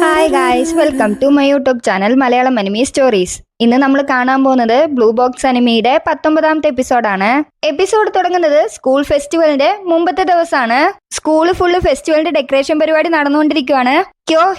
Hi guys, welcome to my YouTube channel Malayalam anime stories. ഇന്ന് നമ്മൾ കാണാൻ പോകുന്നത് ബ്ലൂ ബോക്സ് അനിമിയുടെ 19ാമത്തെ എപ്പിസോഡാണ്. എപ്പിസോഡ് തുടങ്ങുന്നത് സ്കൂൾ ഫെസ്റ്റിവലിന്റെ മുമ്പത്തെ ദിവസമാണ്. സ്കൂള് ഫുള്ള് ഫെസ്റ്റിവലിന്റെ ഡെക്കറേഷൻ പരിപാടി നടന്നുകൊണ്ടിരിക്കുവാണ്.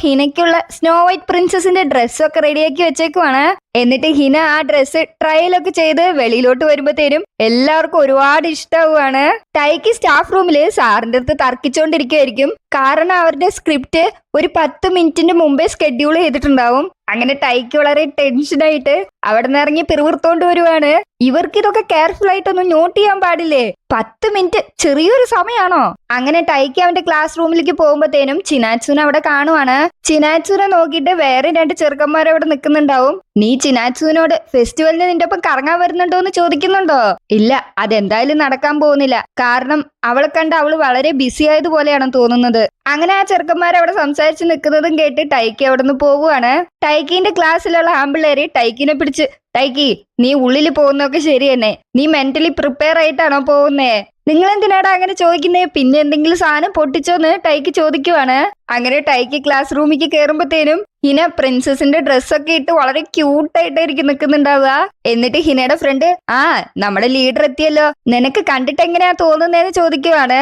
ഹിനയ്ക്കുള്ള സ്നോ വൈറ്റ് പ്രിൻസസിന്റെ ഡ്രസ്സൊക്കെ റെഡിയാക്കി വെച്ചേക്കുവാണ്. എന്നിട്ട് ഹിന ആ ഡ്രസ്സ് ട്രയലൊക്കെ ചെയ്ത് വെളിയിലോട്ട് വരുമ്പോഴത്തേനും എല്ലാവർക്കും ഒരുപാട് ഇഷ്ടമാവുകയാണ്. ടൈക്ക് സ്റ്റാഫ് റൂമില് സാറിന്റെ അടുത്ത് തർക്കിച്ചോണ്ടിരിക്കുമായിരിക്കും. കാരണം അവരുടെ സ്ക്രിപ്റ്റ് ഒരു 10 മിനിറ്റിന് മുമ്പേ സ്കെഡ്യൂൾ ചെയ്തിട്ടുണ്ടാവും. അങ്ങനെ ടൈക്ക് വളരെ ടെൻഷനായിട്ട് അവിടെ നിന്ന് ഇറങ്ങി പിറുവിറുത്തോണ്ട് വരുവാണ്. ഇവർക്ക് ഇതൊക്കെ കെയർഫുൾ ആയിട്ടൊന്നും നോട്ട് ചെയ്യാൻ പാടില്ലേ? 10 മിനിറ്റ് ചെറിയൊരു സമയമാണോ? അങ്ങനെ ടൈക്ക് അവന്റെ ക്ലാസ് റൂമിലേക്ക് പോകുമ്പോഴത്തേനും ചിനാറ്റ്സുനെ അവിടെ കാണുവാണ്. ചിനാറ്റ്സുനെ നോക്കിയിട്ട് വേറെ 2 ചെറുക്കന്മാർ അവിടെ നിൽക്കുന്നുണ്ടാവും. നീ ചിനാറ്റ്സുവിനോട് ഫെസ്റ്റിവലിന് നിന്റെ ഒപ്പം കറങ്ങാൻ വരുന്നുണ്ടോ എന്ന് ചോദിക്കുന്നുണ്ടോ? ഇല്ല, അതെന്തായാലും നടക്കാൻ പോകുന്നില്ല. കാരണം അവളെ കണ്ട് അവള് വളരെ ബിസി ആയതുപോലെയാണ് തോന്നുന്നത്. അങ്ങനെ ആ ചെറുക്കന്മാർ അവിടെ സംസാരിച്ച് നിൽക്കുന്നതും കേട്ട് ടൈക്കി അവിടെ നിന്ന് പോവുകയാണ്. ടൈക്കിന്റെ ക്ലാസ്സിലുള്ള ആമ്പിള്ളേര് ടൈക്കിനെ പിടിച്ച്, ടൈക്കി നീ ഉള്ളിൽ പോകുന്നൊക്കെ ശരി തന്നെ, നീ മെന്റലി പ്രിപ്പയർ ആയിട്ടാണോ പോകുന്നേ? നിങ്ങൾ എന്തിനാടാ അങ്ങനെ ചോദിക്കുന്നേ? പിന്നെ എന്തെങ്കിലും സാധനം പൊട്ടിച്ചോന്ന് ടൈക്ക് ചോദിക്കുവാണ്. അങ്ങനെ ടൈക്ക് ക്ലാസ് റൂമിലേക്ക് കയറുമ്പോഴത്തേനും ഹിന പ്രിൻസസിന്റെ ഡ്രസ്സൊക്കെ ഇട്ട് വളരെ ക്യൂട്ടായിട്ടായിരിക്കും നിൽക്കുന്നുണ്ടാവുക. എന്നിട്ട് ഹിനയുടെ ഫ്രണ്ട്, നമ്മുടെ ലീഡർ എത്തിയല്ലോ, നിനക്ക് കണ്ടിട്ട് എങ്ങനെയാ തോന്നുന്നതെന്ന് ചോദിക്കുവാണ്.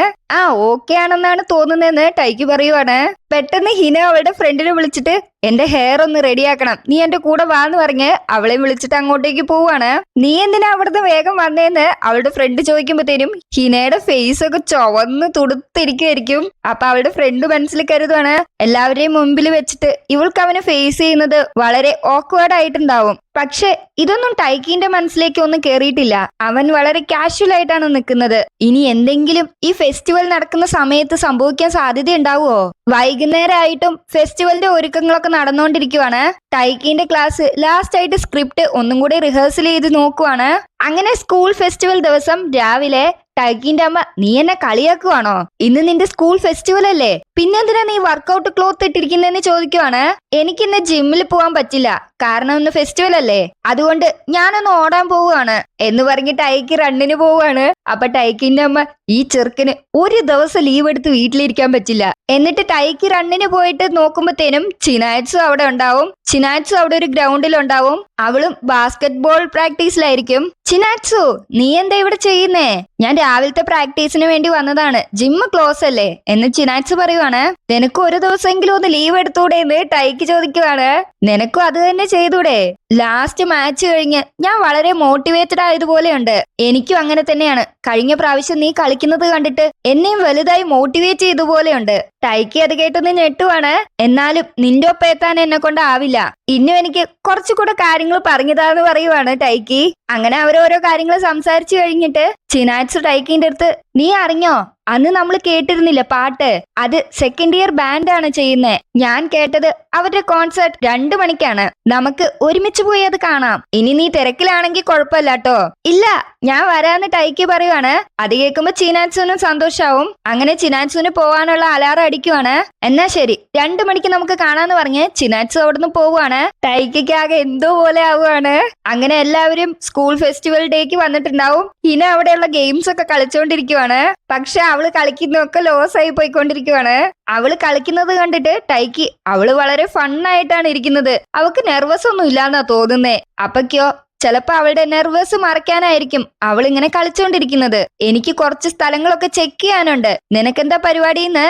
ഓക്കെ ആണെന്നാണ് തോന്നുന്നതെന്ന് ടൈക്ക് പറയുവാണ്. പെട്ടെന്ന് ഹിന അവളുടെ ഫ്രണ്ടിനെ വിളിച്ചിട്ട്, എന്റെ ഹെയർ ഒന്ന് റെഡിയാക്കണം, നീ എന്റെ കൂടെ വാന്ന് പറഞ്ഞ് അവളെ വിളിച്ചിട്ട് അങ്ങോട്ടേക്ക് പോവാണ്. നീ എന്തിനാ അവിടുന്ന് വേഗം വന്നേന്ന് അവളുടെ ഫ്രണ്ട് ചോദിക്കുമ്പോഴത്തേനും ഹിനയുടെ ഫേസ് ഒക്കെ ചുവന്ന് തുടുത്തിരിക്കുമായിരിക്കും. അപ്പൊ അവളുടെ ഫ്രണ്ട് മനസ്സിൽ കരുതുവാണ്, എല്ലാവരെയും മുമ്പിൽ വെച്ചിട്ട് ഇവൾക്ക് അവനെ ഫേസ് ചെയ്യുന്നത് വളരെ ഓക്വേർഡ് ആയിട്ടുണ്ടാവും. പക്ഷെ ഇതൊന്നും ടൈക്കിന്റെ മനസ്സിലേക്ക് ഒന്നും കേറിയിട്ടില്ല. അവൻ വളരെ കാഷ്വൽ ആയിട്ടാണ് നിൽക്കുന്നത്. ഇനി എന്തെങ്കിലും ഈ ഫെസ്റ്റിവൽ നടക്കുന്ന സമയത്ത് സംഭവിക്കാൻ സാധ്യത ഉണ്ടാവുമോ? വൈകുന്നേരമായിട്ടും ഫെസ്റ്റിവലിന്റെ ഒരുക്കങ്ങളൊക്കെ നടന്നുകൊണ്ടിരിക്കുവാണ്. ടൈക്കിന്റെ ക്ലാസ് ലാസ്റ്റ് ആയിട്ട് സ്ക്രിപ്റ്റ് ഒന്നും കൂടി റിഹേഴ്സൽ ചെയ്ത് നോക്കുവാണ്. അങ്ങനെ സ്കൂൾ ഫെസ്റ്റിവൽ ദിവസം രാവിലെ ടൈക്കിന്റെ അമ്മ, നീ എന്നെ കളിയാക്കുവാണോ? ഇന്ന് നിന്റെ സ്കൂൾ ഫെസ്റ്റിവൽ അല്ലേ, പിന്നെന്തിനാ നീ വർക്കൗട്ട് ക്ലോത്ത് ഇട്ടിരിക്കുന്നതെന്ന് ചോദിക്കുവാണ്. എനിക്കിന്ന് ജിമ്മിൽ പോവാൻ പറ്റില്ല, കാരണം ഇന്ന് ഫെസ്റ്റിവൽ അല്ലേ, അതുകൊണ്ട് ഞാനൊന്ന് ഓടാൻ പോവുകയാണ് എന്ന് പറഞ്ഞ് ടൈക്ക് റണ്ണിന് പോവുകയാണ്. അപ്പൊ ടൈക്കിന്റെ അമ്മ, ഈ ചെറുക്കന് ഒരു ദിവസം ലീവ് എടുത്ത് വീട്ടിലിരിക്കാൻ പറ്റില്ല. എന്നിട്ട് ടൈക്ക് റണ്ണിന് പോയിട്ട് നോക്കുമ്പോഴത്തേനും ചിനാറ്റ്സു അവിടെ ഉണ്ടാവും. ചിനാറ്റ്സു അവിടെ ഒരു ഗ്രൗണ്ടിൽ ഉണ്ടാവും. അവളും ബാസ്കറ്റ് ബോൾ പ്രാക്ടീസിലായിരിക്കും. ചിനാറ്റ്സു, നീ എന്താ ഇവിടെ ചെയ്യുന്നേ? ഞാൻ രാവിലത്തെ പ്രാക്ടീസിന് വേണ്ടി വന്നതാണ്, ജിമ്മ് ക്ലോസ് അല്ലേ എന്ന് ചിനാറ്റ്സു പറയുവാണ്. നിനക്ക് ഒരു ദിവസമെങ്കിലും ഒന്ന് ലീവ് എടുത്തൂടെ എന്ന് ടൈക്ക് ചോദിക്കുവാണ്. നിനക്കും അത് തന്നെ ചെയ്തൂടെ? ലാസ്റ്റ് മാച്ച് കഴിഞ്ഞ് ഞാൻ വളരെ മോട്ടിവേറ്റഡ് ആയതുപോലെയുണ്ട്. എനിക്കും അങ്ങനെ തന്നെയാണ്. കഴിഞ്ഞ പ്രാവശ്യം നീ കളിക്കുന്നത് കണ്ടിട്ട് എന്നെയും വലുതായി മോട്ടിവേറ്റ് ചെയ്തതുപോലെയുണ്ട്. ടൈക്കി അത് കേട്ടൊന്ന് ഞെട്ടുവാണ്. എന്നാലും നിന്റെ ഒപ്പം എത്താൻ എന്നെ കൊണ്ടാവില്ല, ഇന്നും എനിക്ക് കുറച്ചുകൂടെ കാര്യങ്ങൾ പറഞ്ഞതാന്ന് പറയുവാണ് ടൈക്കി. അങ്ങനെ അവരോരോ കാര്യങ്ങൾ സംസാരിച്ചു കഴിഞ്ഞിട്ട് ചിനാറ്റ്സു ടൈക്കിന്റെ അടുത്ത്, നീ അറിഞ്ഞോ അന്ന് നമ്മൾ കേട്ടിരുന്നില്ല പാട്ട്, അത് സെക്കൻഡ് ഇയർ ബാൻഡാണ് ചെയ്യുന്നേ. ഞാൻ കേട്ടത് അവരുടെ കോൺസേർട്ട് 2 മണിക്കാണ്. നമുക്ക് ഒരുമിച്ച് പോയി അത് കാണാം. ഇനി നീ തിരക്കിലാണെങ്കിൽ കുഴപ്പമില്ല കേട്ടോ. ഇല്ല, ഞാൻ വരാന്ന് ടൈക്കി പറയുവാണ്. അത് കേൾക്കുമ്പോ ചിനാറ്റ്സുനും സന്തോഷാവും. അങ്ങനെ ചിനാറ്റ്സുന് പോവാനുള്ള അലാറം അടിക്കുവാണ്. എന്നാ ശരി, 2 മണിക്ക് നമുക്ക് കാണാന്ന് പറഞ്ഞ് ചിനാറ്റ്സു അവിടുന്ന് പോവുകയാണ്. ടൈക്കിക്ക് ആകെ എന്തോ പോലെ ആവുകയാണ്. അങ്ങനെ എല്ലാവരും സ്കൂൾ ഫെസ്റ്റിവൽ ഡേക്ക് വന്നിട്ടുണ്ടാവും. ഹിന അവിടെയുള്ള ഗെയിംസ് ഒക്കെ കളിച്ചോണ്ടിരിക്കുവാണ്. പക്ഷെ അവള് കളിക്കുന്നതൊക്കെ ലോസ് ആയി പോയിക്കൊണ്ടിരിക്കുവാണ്. അവള് കളിക്കുന്നത് കണ്ടിട്ട് ടൈക്കി, അവള് വളരെ ഫണ്ണായിട്ടാണ് ഇരിക്കുന്നത്, അവൾക്ക് നെർവസ് ഒന്നും ഇല്ലാന്നാ തോന്നുന്നേ. അപ്പൊക്കോ ചിലപ്പോ അവളുടെ നെർവസ് മറയ്ക്കാനായിരിക്കും അവൾ ഇങ്ങനെ കളിച്ചോണ്ടിരിക്കുന്നത്. എനിക്ക് കുറച്ച് സ്ഥലങ്ങളൊക്കെ ചെക്ക് ചെയ്യാനുണ്ട്, നിനക്കെന്താ പരിപാടിന്ന്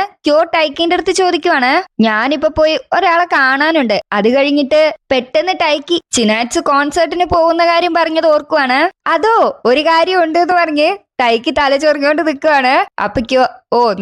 ടൈക്കിന്റെ അടുത്ത് ചോദിക്കുവാണ്. ഞാനിപ്പോ പോയി ഒരാളെ കാണാനുണ്ട്. അത് കഴിഞ്ഞിട്ട് പെട്ടെന്ന് ടൈക്കി ചിനാറ്റ്സു കോൺസേർട്ടിന് പോകുന്ന കാര്യം പറഞ്ഞത് ഓർക്കുവാണ്. അതോ, ഒരു കാര്യം ഉണ്ട് എന്ന് പറഞ്ഞ് ടൈക്ക് തല ചൊറിഞ്ഞോണ്ട് നിൽക്കുവാണ്. അപ്പൊ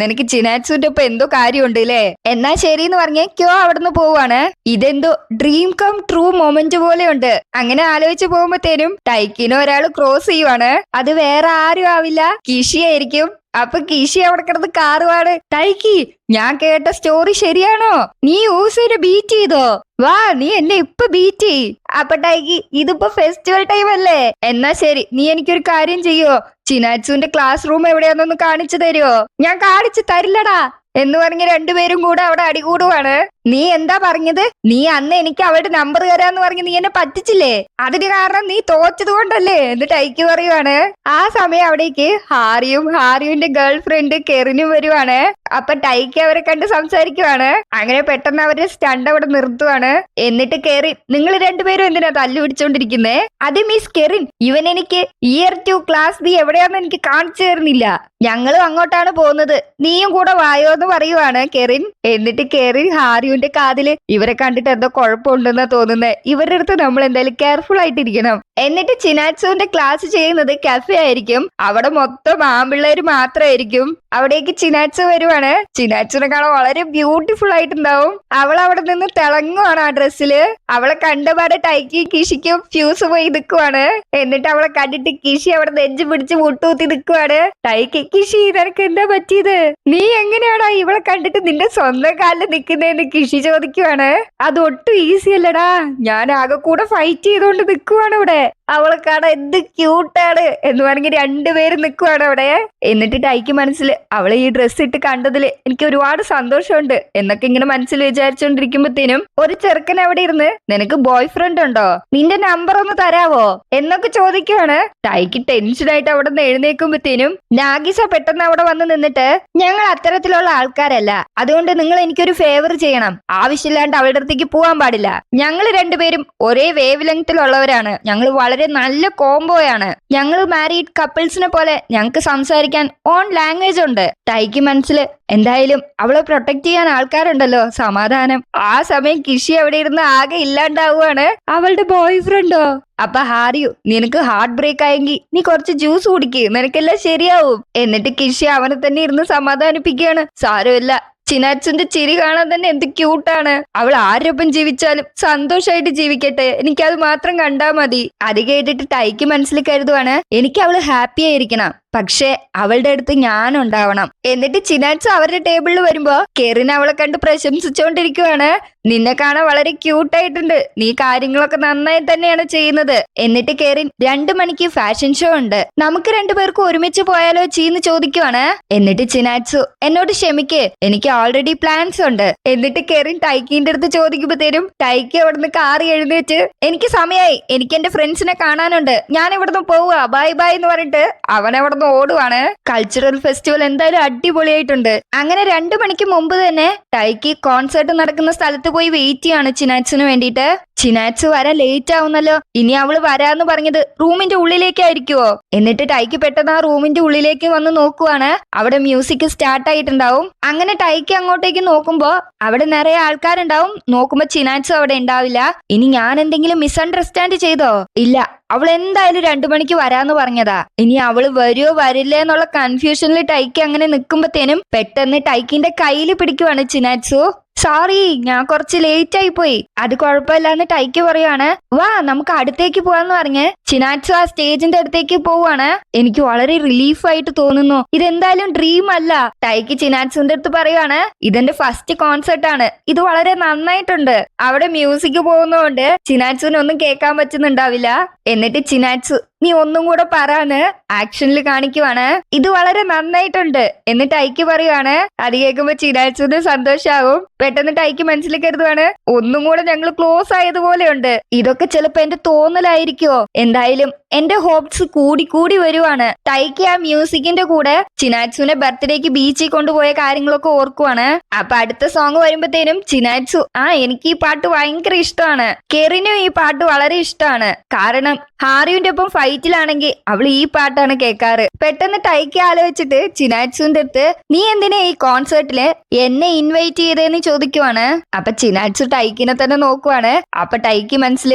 നിനക്ക് ചിനാറ്റ്സുന്റെ ഒപ്പം എന്തോ കാര്യമുണ്ട് അല്ലേ? എന്നാ ശരിന്ന് പറഞ്ഞ് അവിടുന്ന് പോവാണ്. ഇതെന്തോ ഡ്രീം കം ട്രൂ മൊമെന്റ് പോലെയുണ്ട്. അങ്ങനെ ആലോചിച്ച് പോകുമ്പോഴത്തേനും ടൈക്കിനെ ഒരാൾ ക്രോസ് ചെയ്യുവാണ്. അത് വേറെ ആരും ആവില്ല, കിഷിയായിരിക്കും. അപ്പൊ കിഷി അവിടെ കിടന്ന് കാറുവാണ്. ടൈക്കി, ഞാൻ കേട്ട സ്റ്റോറി ശരിയാണോ? നീ യൂസിനെ ബീറ്റ് ചെയ്തോ? വാ, നീ എന്നെ ഇപ്പൊ ബീറ്റ് ചെയ്. അപ്പൊ ടൈക്കി, ഇതിപ്പോ ഫെസ്റ്റിവൽ ടൈം അല്ലേ, എന്നാ ശരി, നീ എനിക്കൊരു കാര്യം ചെയ്യോ, ചിനാറ്റ്സുന്റെ ക്ലാസ് റൂം എവിടെയാന്നൊന്ന് കാണിച്ചു തരുമോ? ഞാൻ കാണിച്ചു തരില്ലടാ എന്ന് പറഞ്ഞ് 2 പേരും കൂടെ അവിടെ അടികൂടുവാണ്. നീ എന്താ പറഞ്ഞത്? നീ അന്ന് എനിക്ക് അവളുടെ നമ്പർ തരാന്ന് പറഞ്ഞ് നീ എന്നെ പറ്റിച്ചില്ലേ, അതിന് കാരണം നീ തോറ്റത് കൊണ്ടല്ലേ എന്ന് ടൈക്ക് പറയുവാണ്. ആ സമയം അവിടേക്ക് ഹാരിയും ഹാരിയുടെ ഗേൾ ഫ്രണ്ട് കെറിനും വരുവാണ്. അപ്പൊ ടൈക്ക് അവരെ കണ്ട് സംസാരിക്കുവാണ്. അങ്ങനെ പെട്ടെന്ന് അവര് സ്റ്റണ്ട് അവിടെ നിർത്തുവാണ്. എന്നിട്ട് കെറിൻ, നിങ്ങൾ രണ്ടുപേരും എന്തിനാ തല്ലു പിടിച്ചോണ്ടിരിക്കുന്നേ? അത് മിസ് കെറിൻ, ഇവൻ എനിക്ക് ഇയർ 2 ക്ലാസ് ബി എവിടെയാന്ന് എനിക്ക് കാണിച്ചു തരുന്നില്ല. ഞങ്ങളും അങ്ങോട്ടാണ് പോകുന്നത്, നീയും കൂടെ വായോ എന്ന് പറയുവാണ് കെറിൻ. എന്നിട്ട് കെറിൻ ഹാരിയുടെ കാതില് ഇവരെ കണ്ടിട്ട് എന്തോ കുഴപ്പമുണ്ടെന്നാ തോന്നുന്നത്, ഇവരുടെ അടുത്ത് നമ്മൾ എന്തായാലും കെയർഫുൾ ആയിട്ടിരിക്കണം. എന്നിട്ട് ചിനാറ്റ്സുവിന്റെ ക്ലാസ് ചെയ്യുന്നത് കഫേ ആയിരിക്കും. അവിടെ മൊത്തം ആമ്പിള്ളേര് മാത്രമായിരിക്കും. അവിടേക്ക് ചിനാറ്റ്സു വരുവാണ്. ചിനാറ്റ്സുനെ കാണാൻ വളരെ ബ്യൂട്ടിഫുൾ ആയിട്ടുണ്ടാവും. അവൾ അവിടെ നിന്ന് തിളങ്ങുവാണ് ആ ഡ്രസ്സില്. അവളെ കണ്ടപാടെ ടൈക്കി കിഷിക്കും ഫ്യൂസ് പോയി നിൽക്കുവാണ്. എന്നിട്ട് അവളെ കണ്ടിട്ട് കിഷി അവിടെ നെഞ്ചു പിടിച്ച് മുട്ടൂത്തി നിൽക്കുവാണ്. ടൈക്കി, കിഷി നിനക്ക് എന്താ പറ്റിയത്? നീ എങ്ങനെയാടാ ഇവളെ കണ്ടിട്ട് നിന്റെ സ്വന്തം കാലിൽ നിൽക്കുന്നതെന്ന് കിഷി ചോദിക്കുവാണ്. അത് ഒട്ടും ഈസി അല്ലടാ, ഞാൻ ആകെ കൂടെ ഫൈറ്റ് ചെയ്തോണ്ട് നിൽക്കുവാണ് ഇവിടെ. അവളെ കാണാൻ എന്ത് ക്യൂട്ടാണ് എന്ന് പറഞ്ഞ് രണ്ടുപേരും നിൽക്കുവാണ് അവിടെ. എന്നിട്ട് ടൈക്ക് മനസ്സിൽ അവളെ ഈ ഡ്രസ്സ് ഇട്ട് കണ്ടതില് എനിക്ക് ഒരുപാട് സന്തോഷമുണ്ട് എന്നൊക്കെ ഇങ്ങനെ മനസ്സിൽ വിചാരിച്ചോണ്ടിരിക്കുമ്പോഴത്തേനും ഒരു ചെറുക്കൻ അവിടെ ഇരുന്ന്, നിനക്ക് ബോയ് ഫ്രണ്ട് ഉണ്ടോ? നിന്റെ നമ്പർ ഒന്ന് തരാവോ എന്നൊക്കെ ചോദിക്കുവാണ്. ടൈക്ക് ടെൻഷനായിട്ട് അവിടെ നിന്ന് എഴുന്നേക്കുമ്പോഴത്തേനും നാഗിസ പെട്ടെന്ന് അവിടെ വന്ന് നിന്നിട്ട്, ഞങ്ങൾ അത്തരത്തിലുള്ള ആൾക്കാരല്ല, അതുകൊണ്ട് നിങ്ങൾ എനിക്കൊരു ഫേവർ ചെയ്യണം. ആവശ്യമില്ലാണ്ട് അവളുടെ അടുത്തേക്ക് പോകാൻ പാടില്ല. ഞങ്ങൾ രണ്ടുപേരും ഒരേ വേവ് ലെങ്തിലുള്ളവരാണ്. ഞങ്ങൾ വളരെ നല്ല കോംബോയാണ്. ഞങ്ങൾ മാരീഡ് കപ്പിൾസിനെ പോലെ ഞങ്ങൾക്ക് സംസാരിക്കാൻ ഓൺ ലാംഗ്വേജ് ഉണ്ട്. ടൈക്ക് മനസ്സിൽ എന്തായാലും അവളെ പ്രൊട്ടക്ട് ചെയ്യാൻ ആൾക്കാരുണ്ടല്ലോ, സമാധാനം. ആ സമയം കിഷി അവിടെ ഇരുന്ന് ആകെ ഇല്ലാണ്ടാവുകയാണ്. അവളുടെ ബോയ് ഫ്രണ്ടോ? അപ്പൊ ഹാരിയു, നിനക്ക് ഹാർട്ട് ബ്രേക്ക് ആയെങ്കിൽ നീ കുറച്ച് ജ്യൂസ് കുടിക്ക്, നിനക്കെല്ലാം ശരിയാവും. എന്നിട്ട് കിഷി അവനെ തന്നെ ഇരുന്ന് സമാധാനിപ്പിക്കുകയാണ്. സാരമില്ല, ചിനാറ്റ്സിന്റെ ചിരി കാണാൻ തന്നെ എന്ത് ക്യൂട്ടാണ്. അവൾ ആരൊപ്പം ജീവിച്ചാലും സന്തോഷമായിട്ട് ജീവിക്കട്ടെ, എനിക്കത് മാത്രം കണ്ടാ മതി. അത് കേട്ടിട്ട് ടൈക്ക് മനസ്സിൽ കരുതുവാണ്, എനിക്ക് അവള് ഹാപ്പി ആയിരിക്കണം, പക്ഷെ അവളുടെ അടുത്ത് ഞാൻ ഉണ്ടാവണം. എന്നിട്ട് ചിനാറ്റ്സ് അവരുടെ ടേബിളിൽ വരുമ്പോ കെറിൻ അവളെ കണ്ട് പ്രശംസിച്ചോണ്ടിരിക്കുവാണ്. നിന്നെ കാണാൻ വളരെ ക്യൂട്ടായിട്ടുണ്ട്, നീ കാര്യങ്ങളൊക്കെ നന്നായി തന്നെയാണ് ചെയ്യുന്നത്. എന്നിട്ട് കെറിൻ, 2 മണിക്ക് ഫാഷൻ ഷോ ഉണ്ട്, നമുക്ക് രണ്ടുപേർക്കും ഒരുമിച്ച് പോയാലോ ചെയ്യുന്ന ചോദിക്കുവാണ്. എന്നിട്ട് ചിനാറ്റ്സു, എന്നോട് ക്ഷമിക്ക്, എനിക്ക് ഓൾറെഡി പ്ലാൻസ് ഉണ്ട്. എന്നിട്ട് കെറിൻ ടൈക്കിന്റെ അടുത്ത് ചോദിക്കുമ്പോഴത്തേനും ടൈക്കി അവിടുന്ന് കാറി എഴുന്നേറ്റ്, എനിക്ക് സമയമായി, എനിക്ക് എന്റെ ഫ്രണ്ട്സിനെ കാണാനുണ്ട്, ഞാൻ ഇവിടുന്ന് പോവുക, ബൈ ബൈ എന്ന് പറഞ്ഞിട്ട് അവൻ അവിടെ ഓടുവാണ്. കൾച്ചറൽ ഫെസ്റ്റിവൽ എന്തായാലും അടിപൊളിയായിട്ടുണ്ട്. അങ്ങനെ 2 മണിക്ക് മുമ്പ് തന്നെ ടൈക്കി കോൺസേർട്ട് നടക്കുന്ന സ്ഥലത്ത് പോയി വെയിറ്റ് ചെയ്യാണ് ചിനാറ്റ്സിന് വേണ്ടിയിട്ട്. ചിനാറ്റ്സ് വരാൻ ലേറ്റ് ആവുന്നല്ലോ, ഇനി അവള് വരാന്ന് പറഞ്ഞത് റൂമിന്റെ ഉള്ളിലേക്കായിരിക്കുവോ? എന്നിട്ട് ടൈക്ക് പെട്ടെന്ന് ആ റൂമിന്റെ ഉള്ളിലേക്ക് വന്ന് നോക്കുവാണ്. അവിടെ മ്യൂസിക് സ്റ്റാർട്ട് ആയിട്ടുണ്ടാവും. അങ്ങനെ ടൈക്ക് അങ്ങോട്ടേക്ക് നോക്കുമ്പോ അവിടെ നിറയെ ആൾക്കാരുണ്ടാവും. നോക്കുമ്പോ ചിനാറ്റ്സ് അവിടെ ഉണ്ടാവില്ല. ഇനി ഞാൻ എന്തെങ്കിലും മിസ്അണ്ടർസ്റ്റാൻഡ് ചെയ്തോ? ഇല്ല, അവൾ എന്തായാലും 2 മണിക്ക് വരാന്ന് പറഞ്ഞതാ. ഇനി അവള് വരുമോ വരില്ലേ എന്നുള്ള കൺഫ്യൂഷനിൽ ടൈക്ക് അങ്ങനെ നിൽക്കുമ്പോഴത്തേനും പെട്ടെന്ന് ടൈക്കിന്റെ കയ്യിൽ പിടിക്കുവാണ് ചിനാറ്റ്സു. സോറി, ഞാൻ കുറച്ച് ലേറ്റ് ആയി പോയി. അത് കുഴപ്പമില്ലാന്ന് ടൈക്ക് പറയുവാണ്. വാ, നമുക്ക് അടുത്തേക്ക് പോവാന്ന് പറഞ്ഞ് ചിനാറ്റ്സു ആ സ്റ്റേജിന്റെ അടുത്തേക്ക് പോവാണ്. എനിക്ക് വളരെ റിലീഫായിട്ട് തോന്നുന്നു, ഇതെന്തായാലും ഡ്രീം അല്ല. ടൈക്ക് ചിനാറ്റ്സുന്റെ അടുത്ത് പറയുവാണ്, ഇതെന്റെ ഫസ്റ്റ് കോൺസെർട്ട് ആണ്, ഇത് വളരെ നന്നായിട്ടുണ്ട്. അവിടെ മ്യൂസിക് പോകുന്നതുകൊണ്ട് ചിനാറ്റ്സുവിന് ഒന്നും കേൾക്കാൻ പറ്റുന്നുണ്ടാവില്ല. എന്നിട്ട് ചിനാറ്റ്സു, നീ ഒന്നും കൂടെ പറയാന്ന് ആക്ഷനിൽ കാണിക്കുവാണ്. ഇത് വളരെ നന്നായിട്ടുണ്ട് എന്ന് ടൈക്ക് പറയുവാണ്. അത് കേൾക്കുമ്പോ ചിനാറ്റ്സുവിന് സന്തോഷാവും. പെട്ടെന്ന് ടൈക്ക് മനസ്സിൽ കരുതുവാണ്, ഒന്നും കൂടെ ഞങ്ങൾ ക്ലോസ് ആയതുപോലെയുണ്ട്. ഇതൊക്കെ ചിലപ്പോ എന്റെ തോന്നലായിരിക്കുമോ? എന്തായാലും എന്റെ ഹോപ്സ് കൂടി കൂടി വരുവാണ്. ടൈക്ക് ആ മ്യൂസിക്കിന്റെ കൂടെ ചിനാറ്റ്സുവിനെ ബർത്ത്ഡേക്ക് ബീച്ചിൽ കൊണ്ടുപോയ കാര്യങ്ങളൊക്കെ ഓർക്കുവാണ്. അപ്പൊ അടുത്ത സോങ് വരുമ്പോഴത്തേനും ചിനാറ്റ്സു, എനിക്ക് ഈ പാട്ട് ഭയങ്കര ഇഷ്ടമാണ്. കെറിനും ഈ പാട്ട് വളരെ ഇഷ്ടമാണ്. കാരണം ഹാരിയുടെ ഒപ്പം ഫൈറ്റിലാണെങ്കിൽ അവൾ ഈ പാട്ടാണ് കേൾക്കാറ്. പെട്ടെന്ന് ടൈക്ക് ആലോചിച്ചിട്ട് ചിനാറ്റ്സുവിന്റെ അടുത്ത്, നീ എന്തിനാ ഈ കോൺസേർട്ടില് എന്നെ ഇൻവൈറ്റ് ചെയ്തേന്ന് ചോദിക്കുവാണ്. അപ്പൊ ചിനാറ്റ്സു ടൈക്കിനെ തന്നെ നോക്കുവാണ്. അപ്പൊ ടൈക്ക് മനസ്സിൽ,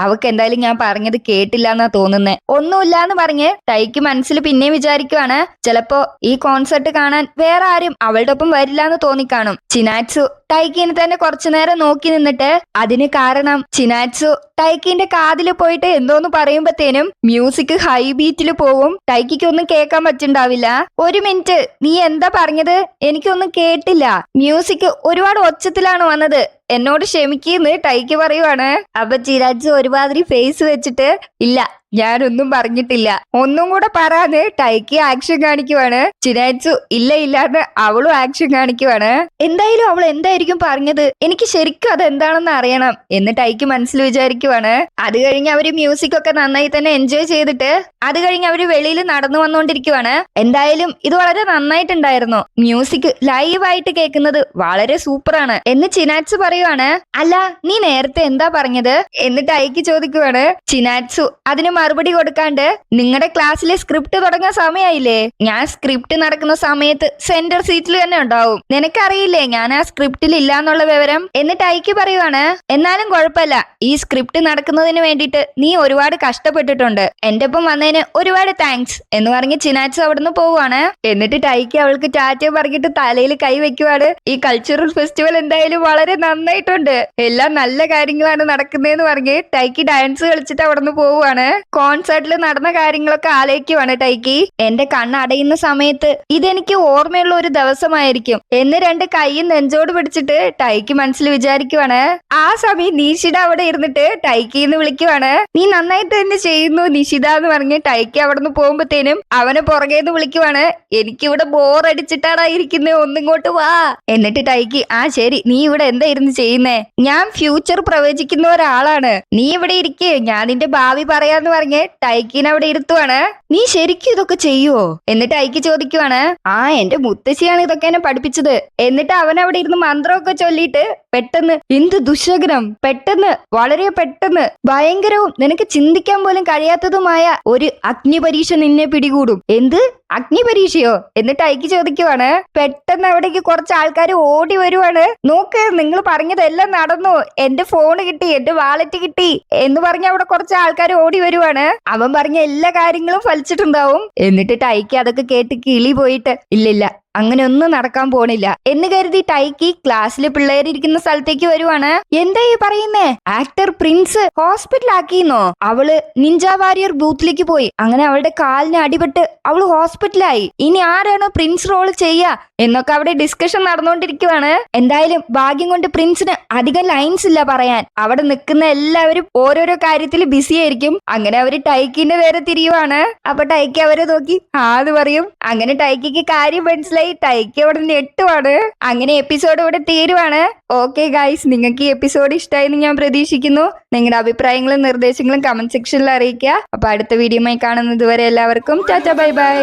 അവക്ക് എന്തായാലും ഞാൻ പറഞ്ഞത് കേട്ടില്ല എന്നാ തോന്നുന്നേ. ഒന്നുമില്ലാന്ന് പറഞ്ഞ് ടൈക്ക് മനസ്സിൽ പിന്നെ വിചാരിക്കുവാണ്, ചിലപ്പോ ഈ കോൺസെർട്ട് കാണാൻ വേറെ ആരും അവളുടെ ഒപ്പം വരില്ലാന്ന് തോന്നിക്കാണും. ചിനാറ്റ്സു ടൈക്കിനെ തന്നെ കുറച്ചു നേരം നോക്കി നിന്നിട്ട്, അതിന് കാരണം ചിനാറ്റ്സു ടൈക്കിന്റെ കാതില് പോയിട്ട് എന്തോന്ന് പറയുമ്പോഴത്തേനും മ്യൂസിക് ഹൈ ബീറ്റിൽ പോവും. ടൈക്കിക്ക് ഒന്നും കേൾക്കാൻ പറ്റുണ്ടാവില്ല. 1 മിനിറ്റ്, നീ എന്താ പറഞ്ഞത്? എനിക്കൊന്നും കേട്ടില്ല. മ്യൂസിക് ഒരുപാട് ഒച്ചത്തിലാണ് വന്നത്, എന്നോട് ക്ഷമിക്കുന്നു ടൈക്ക് പറയുവാണ്. അപ്പൊ ചിനാറ്റ്സു ഒരുമാതിരി ഫേസ് വെച്ചിട്ട്, ഇല്ല, ഞാനൊന്നും പറഞ്ഞിട്ടില്ല, ഒന്നും കൂടെ പറയാന്ന് ടൈക്കി ആക്ഷൻ കാണിക്കുവാണ്. ചിനാറ്റ്സു ഇല്ല ഇല്ലാന്ന് അവളും ആക്ഷൻ കാണിക്കുവാണ്. എന്തായാലും അവൾ എന്തായിരിക്കും എന്തായിരിക്കും പറഞ്ഞത്, എനിക്ക് ശരിക്കും അത് എന്താണെന്ന് അറിയണം എന്ന് ടൈക്ക് മനസ്സിൽ വിചാരിക്കുവാണ്. അത് കഴിഞ്ഞ് അവര് മ്യൂസിക് ഒക്കെ നന്നായി തന്നെ എൻജോയ് ചെയ്തിട്ട് അത് കഴിഞ്ഞ് അവര് വെളിയിൽ നടന്നു വന്നുകൊണ്ടിരിക്കുവാണ്. എന്തായാലും ഇത് വളരെ നന്നായിട്ടുണ്ടായിരുന്നു. മ്യൂസിക് ലൈവായിട്ട് കേൾക്കുന്നത് വളരെ സൂപ്പറാണ് എന്ന് ചിനാറ്റ്സു പറയുവാണ്. അല്ല, നീ നേരത്തെ എന്താ പറഞ്ഞത് എന്ന് ടൈക്ക് ചോദിക്കുവാണ്. ചിനാറ്റ്സു അതിന് മറുപടി കൊടുക്കാണ്ട്, നിങ്ങളുടെ ക്ലാസ്സിലെ സ്ക്രിപ്റ്റ് തുടങ്ങാൻ സമയമായില്ലേ, ഞാൻ സ്ക്രിപ്റ്റ് നടക്കുന്ന സമയത്ത് സെന്റർ സീറ്റിൽ തന്നെ ഉണ്ടാവും, നിനക്കറിയില്ലേ ഞാൻ ആ സ്ക്രിപ്റ്റിൽ ഇല്ലാന്നുള്ള വിവരം എന്ന് ടൈക്ക് പറയുവാണ്. എന്നാലും കുഴപ്പമില്ല, ഈ സ്ക്രിപ്റ്റ് നടക്കുന്നതിന് വേണ്ടിയിട്ട് നീ ഒരുപാട് കഷ്ടപ്പെട്ടിട്ടുണ്ട്, എന്റെ ഒപ്പം വന്നതിന് ഒരുപാട് താങ്ക്സ് എന്ന് പറഞ്ഞ് ചിനാറ്റ്സു അവിടുന്ന് പോവാണ്. എന്നിട്ട് ടൈക്ക് അവൾക്ക് ടാറ്റ പറഞ്ഞിട്ട് തലയിൽ കൈ വെക്കുവാണ്. ഈ കൾച്ചറൽ ഫെസ്റ്റിവൽ എന്തായാലും വളരെ നന്നായിട്ടുണ്ട്, എല്ലാം നല്ല കാര്യങ്ങളാണ് നടക്കുന്നതെന്ന് പറഞ്ഞ് ടൈക്ക് ഡാൻസ് കളിച്ചിട്ട് അവിടുന്ന് പോവുകയാണ്. കോൺസേർട്ടിൽ നടന്ന കാര്യങ്ങളൊക്കെ ആലോചിക്കുവാണ് ടൈക്കി. എന്റെ കണ്ണടയുന്ന സമയത്ത് ഇതെനിക്ക് ഓർമ്മയുള്ള ഒരു ദിവസമായിരിക്കും എന്ന് രണ്ട് കൈയും നെഞ്ചോട് പിടിച്ചിട്ട് ടൈക്ക് മനസ്സിൽ വിചാരിക്കുവാണ്. ആ സമയം നിഷിത അവിടെ ഇരുന്നിട്ട് ടൈക്കിന്ന് വിളിക്കുവാണ്. നീ നന്നായിട്ട് തന്നെ ചെയ്യുന്നു നിഷിത എന്ന് പറഞ്ഞ് ടൈക്കി അവിടുന്ന് പോകുമ്പോഴത്തേനും അവനെ പുറകേന്ന് വിളിക്കുവാണ്. എനിക്കിവിടെ ബോർ അടിച്ചിട്ടാടാ ഇരിക്കുന്നത്, ഒന്നിങ്ങോട്ട് വാ. എന്നിട്ട് ടൈക്കി, ആ ശരി, നീ ഇവിടെ എന്തായിരുന്നു ചെയ്യുന്നേ, ഞാൻ ഫ്യൂച്ചർ പ്രവചിക്കുന്ന ഒരാളാണ്, നീ ഇവിടെ ഇരിക്കേ, ഞാൻ നിന്റെ ഭാവി പറയാന്ന് പറഞ്ഞ് ടൈക്കിനെ അവിടെ ഇരുത്തുവാണ്. നീ ശരിക്കും ഇതൊക്കെ ചെയ്യുവോ എന്ന് ടൈക്കി ചോദിക്കുവാണ്. ആ, എന്റെ മുത്തശ്ശിയാണ് ഇതൊക്കെ എന്നെ പഠിപ്പിച്ചത്. എന്നിട്ട് അവൻ അവിടെ ഇരുന്ന് മന്ത്രമൊക്കെ ചൊല്ലിയിട്ട് പെട്ടെന്ന്, എന്ത് ദുശകനം, പെട്ടെന്ന്, വളരെ പെട്ടെന്ന് ഭയങ്കരവും നിനക്ക് ചിന്തിക്കാൻ പോലും കഴിയാത്തതുമായ ഒരു അഗ്നിപരീക്ഷ നിന്നെ പിടികൂടും. എന്ത് അഗ്നിപരീക്ഷയോ എന്ന് ടൈക്കി ചോദിക്കുവാണ്. പെട്ടെന്ന് അവിടേക്ക് കുറച്ച് ആൾക്കാർ ഓടി വരുവാണ്. നോക്ക്, നിങ്ങൾ പറഞ്ഞതെല്ലാം നടന്നു, എന്റെ ഫോണ് കിട്ടി, എന്റെ വാലറ്റ് കിട്ടി എന്ന് പറഞ്ഞ് അവിടെ കുറച്ച് ആൾക്കാർ ഓടി വരുവാണ്. അവൻ പറഞ്ഞ എല്ലാ കാര്യങ്ങളും ഫലിച്ചിട്ടുണ്ടാവും. എന്നിട്ട് ടൈക്കി അതൊക്കെ കേട്ട് കിളി പോയിട്ട്, ഇല്ലില്ല, അങ്ങനെ ഒന്നും നടക്കാൻ പോണില്ല എന്ന് കരുതി ടൈക്കി ക്ലാസ്സിലെ പിള്ളേർ ഇരിക്കുന്ന സ്ഥലത്തേക്ക് വരുവാണ്. എന്താ ഈ പറയുന്നേ, ആക്ടർ പ്രിൻസ് ഹോസ്പിറ്റലാക്കിന്നോ, അവള് നിഞ്ച വാരിയർ ബൂത്തിലേക്ക് പോയി, അങ്ങനെ അവളുടെ കാലിന് അടിപെട്ട് അവള് ഹോസ്പിറ്റലായി, ഇനി ആരാണ് പ്രിൻസ് റോള് ചെയ്യാ എന്നൊക്കെ അവിടെ ഡിസ്കഷൻ നടന്നുകൊണ്ടിരിക്കുവാണ്. എന്തായാലും ഭാഗ്യം കൊണ്ട് പ്രിൻസിന് അധികം ലൈൻസ് ഇല്ല പറയാൻ, അവിടെ നിൽക്കുന്ന എല്ലാവരും ഓരോരോ കാര്യത്തിൽ ബിസി ആയിരിക്കും. അങ്ങനെ അവര് ടൈക്കിന്റെ നേരെ തിരിയുവാണ്. അപ്പൊ ടൈക്കി അവരെ നോക്കി ആന്ന് പറയും. അങ്ങനെ ടൈക്കിക്ക് കാര്യം മനസ്സിലായി. ടൈക്കി അവിടെ ഞെട്ടുവാണ്. അങ്ങനെ എപ്പിസോഡ് ഇവിടെ തീരുവാണ്. ഓക്കെ ഗൈസ്, നിങ്ങൾക്ക് ഈ എപ്പിസോഡ് ഇഷ്ടമായെന്ന് ഞാൻ പ്രതീക്ഷിക്കുന്നു. നിങ്ങളുടെ അഭിപ്രായങ്ങളും നിർദ്ദേശങ്ങളും കമന്റ് സെക്ഷനിൽ അറിയിക്കുക. അപ്പൊ അടുത്ത വീഡിയോയുമായി കാണുന്നത് വരെ എല്ലാവർക്കും ടാറ്റ ബൈ ബൈ.